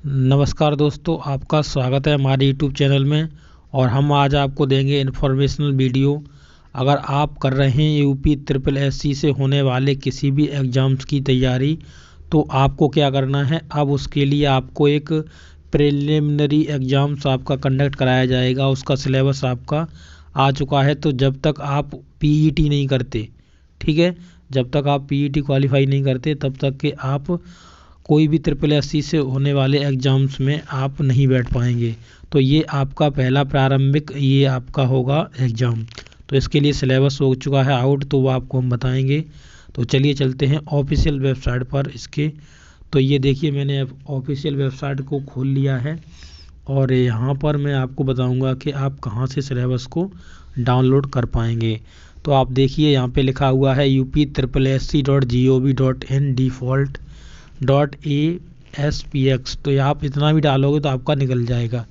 नमस्कार दोस्तों, आपका स्वागत है हमारे यूट्यूब चैनल में। और हम आज आपको देंगे इन्फॉर्मेशनल वीडियो। अगर आप कर रहे हैं यूपी ट्रिपल एससी से होने वाले किसी भी एग्ज़ाम्स की तैयारी, तो आपको क्या करना है। अब उसके लिए आपको एक प्रिलिमिनरी एग्ज़ाम्स आपका कंडक्ट कराया जाएगा। उसका सिलेबस आपका आ चुका है। तो जब तक आप पीईटी नहीं करते, ठीक है, जब तक आप पीईटी क्वालिफाई नहीं करते तब तक के आप कोई भी ट्रिपल एससी से होने वाले एग्ज़ाम्स में आप नहीं बैठ पाएंगे। तो ये आपका पहला प्रारंभिक ये आपका होगा एग्ज़ाम। तो इसके लिए सिलेबस हो चुका है आउट, तो वो आपको हम बताएंगे। तो चलिए चलते हैं ऑफिशियल वेबसाइट पर इसके। तो ये देखिए, मैंने ऑफिशियल वेबसाइट को खोल लिया है और यहाँ पर मैं आपको बताऊँगा कि आप कहाँ से सिलेबस को डाउनलोड कर पाएंगे। तो आप देखिए, यहाँ पे लिखा हुआ है UP/SSC.gov.in default.ASPX। तो आप इतना भी डालोगे तो आपका निकल जाएगा।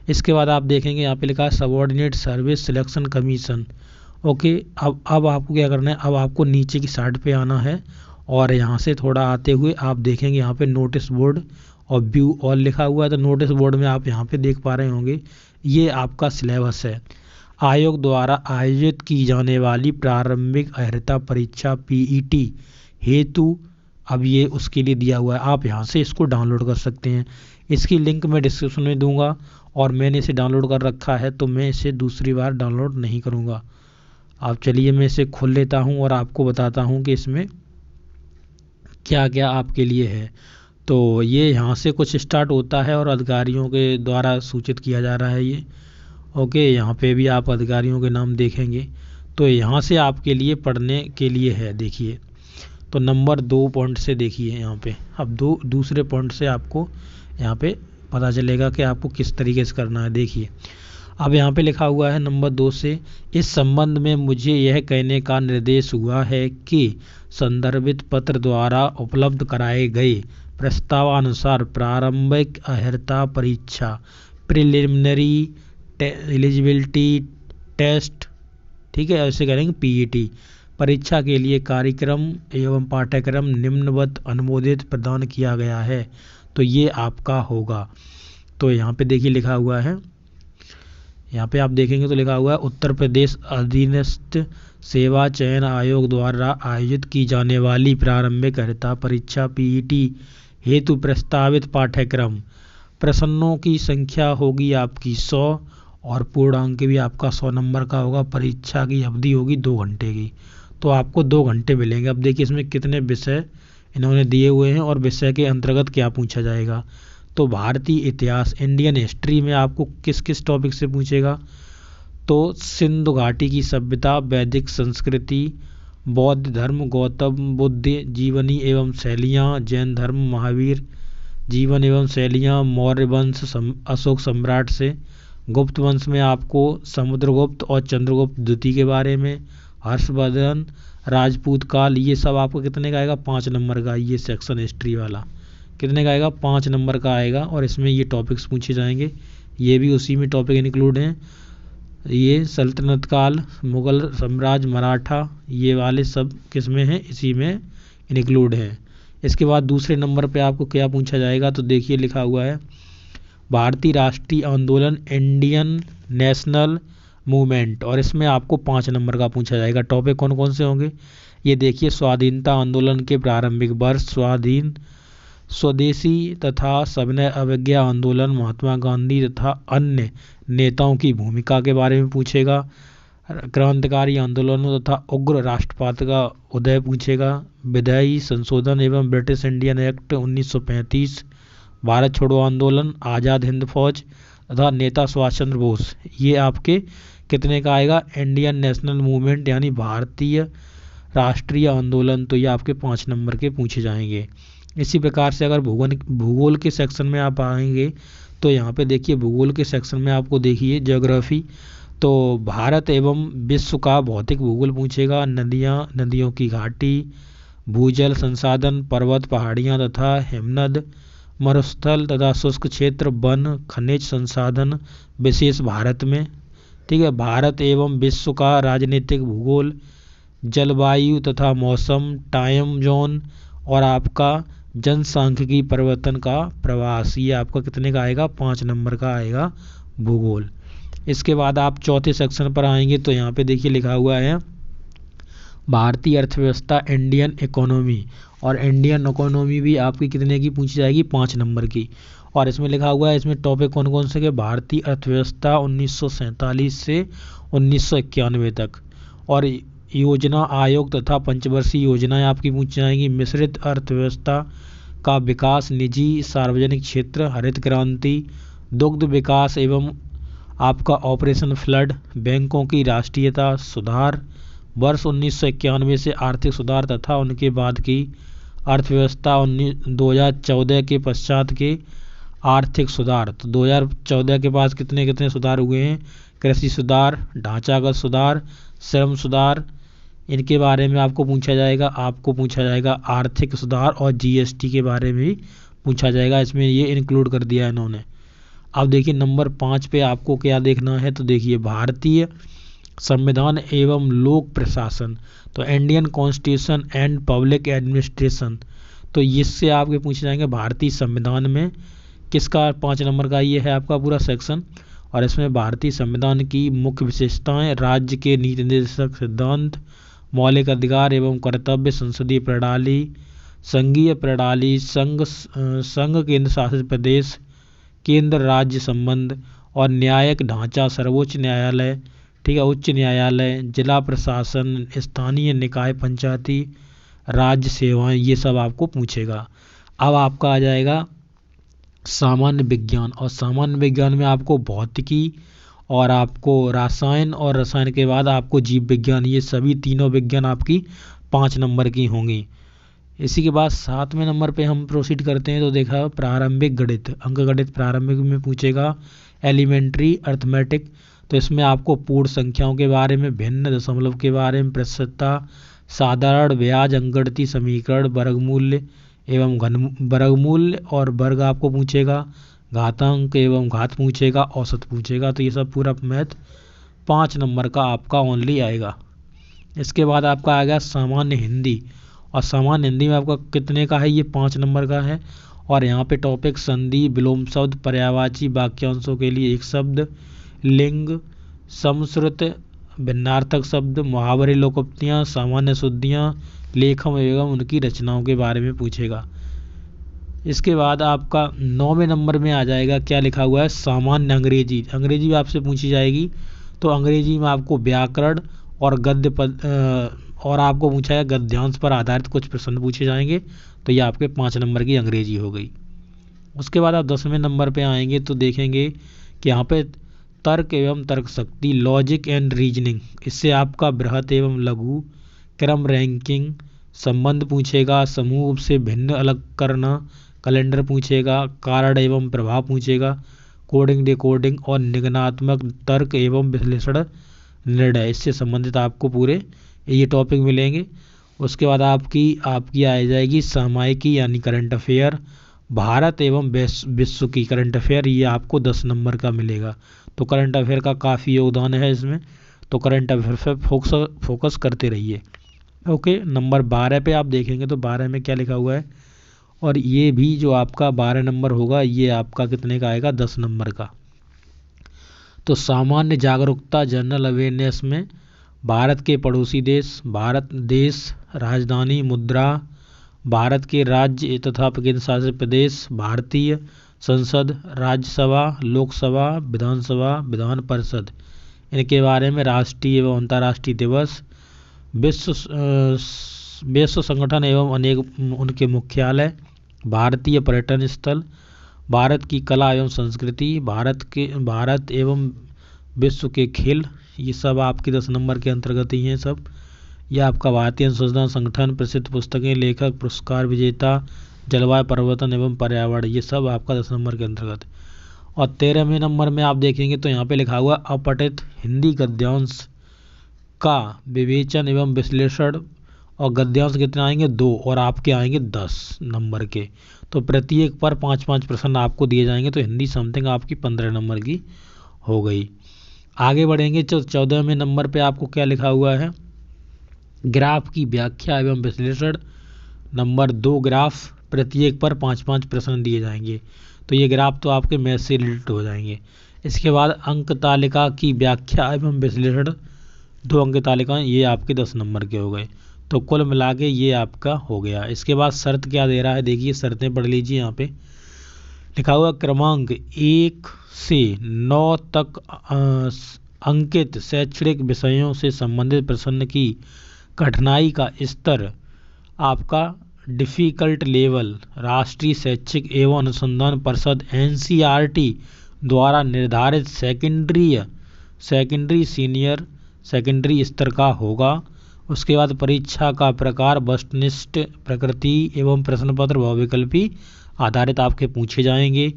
इसके बाद आप देखेंगे यहाँ पे लिखा है subordinate service selection commission. Okay, अब आपको क्या करना है। अब आपको नीचे की साइड पे आना है और यहाँ से थोड़ा आते हुए आप देखेंगे यहाँ पे नोटिस बोर्ड और व्यू ऑल लिखा हुआ है। तो नोटिस बोर्ड में आप यहाँ पे देख पा रहे होंगे, ये आपका सिलेबस है। आयोग द्वारा आयोजित की जाने वाली प्रारंभिक अर्हता परीक्षा पीईटी हेतु, अब ये उसके लिए दिया हुआ है। आप यहाँ से इसको डाउनलोड कर सकते हैं। इसकी लिंक मैं डिस्क्रिप्शन में दूंगा और मैंने इसे डाउनलोड कर रखा है, तो मैं इसे दूसरी बार डाउनलोड नहीं करूँगा। आप चलिए, मैं इसे खोल लेता हूँ और आपको बताता हूँ कि इसमें क्या क्या आपके लिए है। तो ये यहाँ से कुछ स्टार्ट होता है और अधिकारियों के द्वारा सूचित किया जा रहा है ये। ओके, यहाँ पे भी आप अधिकारियों के नाम देखेंगे। तो यहाँ से आपके लिए पढ़ने के लिए है। देखिए, तो नंबर 2 पॉइंट से देखिए यहाँ पे। अब दूसरे पॉइंट से आपको यहाँ पे पता चलेगा कि आपको किस तरीके से करना है। देखिए, अब यहाँ पे लिखा हुआ है नंबर 2 से, इस संबंध में मुझे यह कहने का निर्देश हुआ है कि संदर्भित पत्र द्वारा उपलब्ध कराए गए प्रस्तावानुसार प्रारंभिक अर्हता परीक्षा प्रिलिमिनरी एलिजिबिलिटी टेस्ट, ठीक है, ऐसे करेंगे पीईटी परीक्षा के लिए कार्यक्रम एवं पाठ्यक्रम निम्नवत अनुमोदित प्रदान किया गया है। तो ये आपका होगा। तो यहाँ पे देखिए लिखा हुआ है, यहाँ पे आप देखेंगे तो लिखा हुआ है उत्तर प्रदेश अधीनस्थ सेवा चयन आयोग द्वारा आयोजित की जाने वाली प्रारंभिक अर्हता परीक्षा पीईटी हेतु प्रस्तावित पाठ्यक्रम। प्रश्नों की संख्या होगी आपकी 100 और पूर्णांक भी आपका 100 नंबर का होगा। परीक्षा की अवधि होगी 2 घंटे की। तो आपको 2 घंटे मिलेंगे। अब देखिए, इसमें कितने विषय इन्होंने दिए हुए हैं और विषय के अंतर्गत क्या पूछा जाएगा। तो भारतीय इतिहास, इंडियन हिस्ट्री में आपको किस किस टॉपिक से पूछेगा। तो सिंधु घाटी की सभ्यता, वैदिक संस्कृति, बौद्ध धर्म, गौतम बुद्ध जीवनी एवं शैलियाँ, जैन धर्म, महावीर जीवन एवं शैलियाँ, मौर्य वंश अशोक सम्राट से, गुप्त वंश में आपको समुद्रगुप्त और चंद्रगुप्त द्वितीय के बारे में, हर्षवर्धन राजपूत काल, ये सब आपको कितने का आएगा, 5 नंबर का। ये सेक्शन हिस्ट्री वाला कितने का आएगा, 5 नंबर का आएगा। और इसमें ये टॉपिक्स पूछे जाएंगे, ये भी उसी में टॉपिक इंक्लूड हैं। ये सल्तनत काल, मुगल साम्राज्य, मराठा, ये वाले सब किस में हैं, इसी में इंक्लूड हैं। इसके बाद दूसरे नंबर पे आपको क्या पूछा जाएगा। तो देखिए लिखा हुआ है भारतीय राष्ट्रीय आंदोलन, इंडियन नेशनल मूवमेंट, और इसमें आपको 5 नंबर का पूछा जाएगा। टॉपिक कौन कौन से होंगे, ये देखिए, स्वाधीनता आंदोलन के प्रारंभिक वर्ष, स्वाधीन स्वदेशी तथा सविनय अवज्ञा आंदोलन, महात्मा गांधी तथा अन्य नेताओं की भूमिका के बारे में पूछेगा। क्रांतिकारी आंदोलनों तथा उग्र राष्ट्रपात का उदय पूछेगा। विधायी संशोधन एवं ब्रिटिश इंडियन एक्ट 1935, भारत छोड़ो आंदोलन, आज़ाद हिंद फौज तथा नेता सुभाष चंद्र बोस, ये आपके कितने का आएगा, इंडियन नेशनल मूवमेंट यानी भारतीय राष्ट्रीय आंदोलन। तो ये आपके 5 नंबर के पूछे जाएंगे। इसी प्रकार से अगर भूगोल के सेक्शन में आप आएंगे तो यहाँ पे देखिए, भूगोल के सेक्शन में आपको देखिए ज्योग्राफी, तो भारत एवं विश्व का भौतिक भूगोल पूछेगा। नदियाँ, नदियों की घाटी, भूजल संसाधन, पर्वत पहाड़ियाँ तथा हिमनद, मरुस्थल तथा शुष्क क्षेत्र, वन, खनिज संसाधन विशेष भारत में, ठीक है। भारत एवं विश्व का राजनीतिक भूगोल, जलवायु तथा मौसम, टाइम जोन, और आपका जनसांख्यिकी परिवर्तन का प्रवास, ये आपका कितने का आएगा, 5 नंबर का आएगा भूगोल। इसके बाद आप चौथे सेक्शन पर आएंगे तो यहाँ पे देखिए लिखा हुआ है भारतीय अर्थव्यवस्था, इंडियन इकोनॉमी। और इंडियन इकोनॉमी भी आपकी कितने की पूछी जाएगी, 5 नंबर की। और इसमें लिखा हुआ है, इसमें टॉपिक कौन कौन से के, भारतीय अर्थव्यवस्था 1947 से 1991 तक, और योजना आयोग तथा पंचवर्षीय योजनाएं आपकी पूछी जाएंगी। मिश्रित अर्थव्यवस्था का विकास, निजी सार्वजनिक क्षेत्र, हरित क्रांति, दुग्ध विकास एवं आपका ऑपरेशन फ्लड, बैंकों की राष्ट्रीयता, सुधार वर्ष 1991 से आर्थिक सुधार तथा उनके बाद की अर्थव्यवस्था 2014 के पश्चात के आर्थिक सुधार। तो 2014 के पास कितने कितने सुधार हुए हैं, कृषि सुधार, ढांचागत सुधार, श्रम सुधार, इनके बारे में आपको पूछा जाएगा। आपको पूछा जाएगा आर्थिक सुधार और जीएसटी के बारे में भी पूछा जाएगा, इसमें ये इंक्लूड कर दिया है इन्होंने। अब देखिए नंबर 5 पे आपको क्या देखना है, तो देखिए भारतीय संविधान एवं लोक प्रशासन, तो Indian constitution and public administration. तो इससे आपके पूछे जाएंगे भारतीय संविधान में किसका, 5 नंबर का ये है आपका पूरा सेक्शन। और इसमें भारतीय संविधान की मुख्य विशेषताएं, राज्य के नीति निर्देशक सिद्धांत, मौलिक अधिकार एवं कर्तव्य, संसदीय प्रणाली, संघीय प्रणाली, संघ केंद्र शासित प्रदेश, केंद्र राज्य संबंध, और न्यायिक ढांचा, सर्वोच्च न्यायालय, ठीक है, उच्च न्यायालय, जिला प्रशासन, स्थानीय निकाय, पंचायती राज्य सेवाएं, ये सब आपको पूछेगा। अब आपका आ जाएगा सामान्य विज्ञान, और सामान्य विज्ञान में आपको भौतिकी और आपको रसायन के बाद आपको जीव विज्ञान, ये सभी तीनों विज्ञान आपकी 5 नंबर की होंगी। इसी के बाद 7वें नंबर पे हम प्रोसीड करते हैं, तो देखा प्रारंभिक गणित, अंकगणित प्रारंभिक में पूछेगा एलिमेंट्री अर्थमेटिक। तो इसमें आपको पूर्ण संख्याओं के बारे में, भिन्न दशमलव के बारे में, प्रतिशतता, साधारण ब्याज, अंकगणितीय समीकरण, वर्गमूल्य एवं वर्गमूल्य और वर्ग आपको पूछेगा, घातांक एवं घात पूछेगा, औसत पूछेगा। तो ये सब पूरा मैथ 5 नंबर का आपका ओनली आएगा। इसके बाद आपका आएगा सामान्य हिंदी, और सामान्य हिंदी में आपका कितने का है, ये 5 नंबर का है। और यहाँ पे टॉपिक संधि, विलोम शब्द, पर्यायवाची वाक्यांशों के लिए एक शब्द, लिंग, समश्रुत भिन्नार्थक शब्द, मुहावरे, लोकोक्तियाँ, सामान्य शुद्धियाँ, लेखन एवं उनकी रचनाओं के बारे में पूछेगा। इसके बाद आपका 9वें नंबर में आ जाएगा, क्या लिखा हुआ है, सामान्य अंग्रेजी। अंग्रेजी भी आपसे पूछी जाएगी। तो अंग्रेजी में आपको व्याकरण और गद्य पद और आपको पूछा है गद्यांश पर आधारित कुछ प्रश्न पूछे जाएंगे। तो ये आपके 5 नंबर की अंग्रेजी हो गई। उसके बाद आप 10वें नंबर पे आएंगे तो देखेंगे कि यहाँ पे तर्क एवं तर्क शक्ति, लॉजिक एंड रीजनिंग, इससे आपका बृहत एवं लघु, क्रम, रैंकिंग, संबंध पूछेगा, समूह से भिन्न अलग करना, कैलेंडर पूछेगा, कारण एवं प्रभाव पूछेगा, कोडिंग डिकोडिंग, और निगमनात्मक तर्क एवं विश्लेषण निर्णय, इससे संबंधित आपको पूरे ये टॉपिक मिलेंगे। उसके बाद आपकी आ जाएगी सामायिकी यानी करंट अफेयर, भारत एवं विश्व की करंट अफेयर, ये आपको 10 नंबर का मिलेगा। तो करंट अफेयर का काफ़ी योगदान है इसमें, तो करंट अफेयर पर फोकस करते रहिए। ओके, नंबर 12 पे आप देखेंगे तो 12 में क्या लिखा हुआ है, और ये भी जो आपका 12 नंबर होगा ये आपका कितने का आएगा, 10 नंबर का। तो सामान्य जागरूकता, जनरल अवेयरनेस में भारत के पड़ोसी देश, भारत देश, राजधानी, मुद्रा, भारत के राज्य तथा केंद्र शासित प्रदेश, भारतीय संसद, राज्यसभा, लोकसभा, विधानसभा, विधान परिषद, इनके बारे में, राष्ट्रीय एवं अंतर्राष्ट्रीय दिवस, विश्व संगठन एवं अनेक उनके मुख्यालय, भारतीय पर्यटन स्थल, भारत की कला एवं संस्कृति, भारत एवं विश्व के खेल, ये सब आपके 10 नंबर के अंतर्गत ही हैं सब। यह आपका भारतीय अनुसंधान संगठन, प्रसिद्ध पुस्तकें, लेखक, पुरस्कार विजेता, जलवायु परिवर्तन एवं पर्यावरण, ये सब आपका 10 नंबर के अंतर्गत। और 13वें नंबर में आप देखेंगे तो यहाँ पे लिखा हुआ अपठित हिंदी गद्यांश का विवेचन एवं विश्लेषण, और गद्यांश कितने आएंगे, 2, और आपके आएंगे 10 नंबर के। तो प्रत्येक पर 5-5 प्रश्न आपको दिए जाएंगे। तो हिंदी समथिंग आपकी 15 नंबर की हो गई। आगे बढ़ेंगे 14वें नंबर पे आपको क्या लिखा हुआ है, ग्राफ की व्याख्या एवं विश्लेषण, नंबर 2 ग्राफ, प्रत्येक पर 5-5 प्रश्न दिए जाएंगे। तो ये ग्राफ तो आपके मैथ से रिलेटेड हो जाएंगे। इसके बाद अंक तालिका की व्याख्या एवं विश्लेषण 2 अंक तालिकाएं, ये आपके 10 नंबर के हो गए। तो कुल मिला के ये आपका हो गया। इसके बाद शर्त क्या दे रहा है, देखिए शर्तें पढ़ लीजिए। यहाँ पे लिखा हुआ क्रमांक 1 से 9 तक अंकित शैक्षणिक विषयों से संबंधित प्रश्न की कठिनाई का स्तर आपका डिफ़िकल्ट लेवल राष्ट्रीय शैक्षिक एवं अनुसंधान परिषद NCERT द्वारा निर्धारित सेकेंडरी स्तर का होगा। उसके बाद परीक्षा का प्रकार वस्तुनिष्ठ प्रकृति एवं प्रश्न पत्र बहुविकल्पी आधारित आपके पूछे जाएंगे।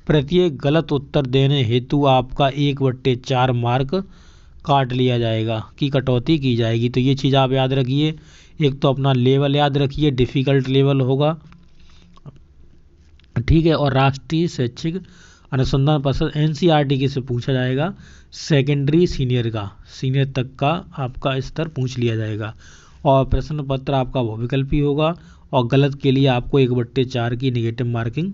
प्रत्येक गलत उत्तर देने हेतु आपका 1/4 मार्क काट लिया जाएगा, की कटौती की जाएगी। तो ये चीज़ आप याद रखिए। एक तो अपना लेवल याद रखिए, डिफ़िकल्ट लेवल होगा, ठीक है। और राष्ट्रीय शैक्षिक अनुसंधान परिषद NCERT के से पूछा जाएगा सेकेंडरी सीनियर तक का आपका स्तर पूछ लिया जाएगा। और प्रश्न पत्र आपका बहुविकल्पी होगा और गलत के लिए आपको 1/4 की निगेटिव मार्किंग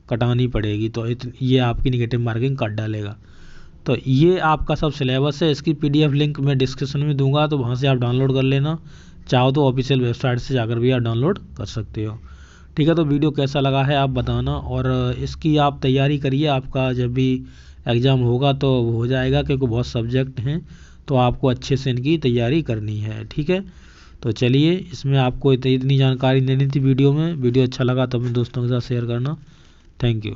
कटानी पड़ेगी। तो ये आपकी निगेटिव मार्किंग काट डालेगा। तो ये आपका सब सिलेबस है। इसकी PDF लिंक मैं डिस्क्रिप्शन में दूंगा, तो वहाँ से आप डाउनलोड कर लेना। चाहो तो ऑफिशियल वेबसाइट से जाकर भी आप डाउनलोड कर सकते हो, ठीक है। तो वीडियो कैसा लगा है आप बताना, और इसकी आप तैयारी करिए। आपका जब भी एग्ज़ाम होगा तो हो जाएगा, क्योंकि बहुत सब्जेक्ट हैं, तो आपको अच्छे से इनकी तैयारी करनी है, ठीक है। तो चलिए, इसमें आपको इतनी जानकारी देनी थी वीडियो में। वीडियो अच्छा लगा तो अपने दोस्तों के साथ शेयर करना। Thank you.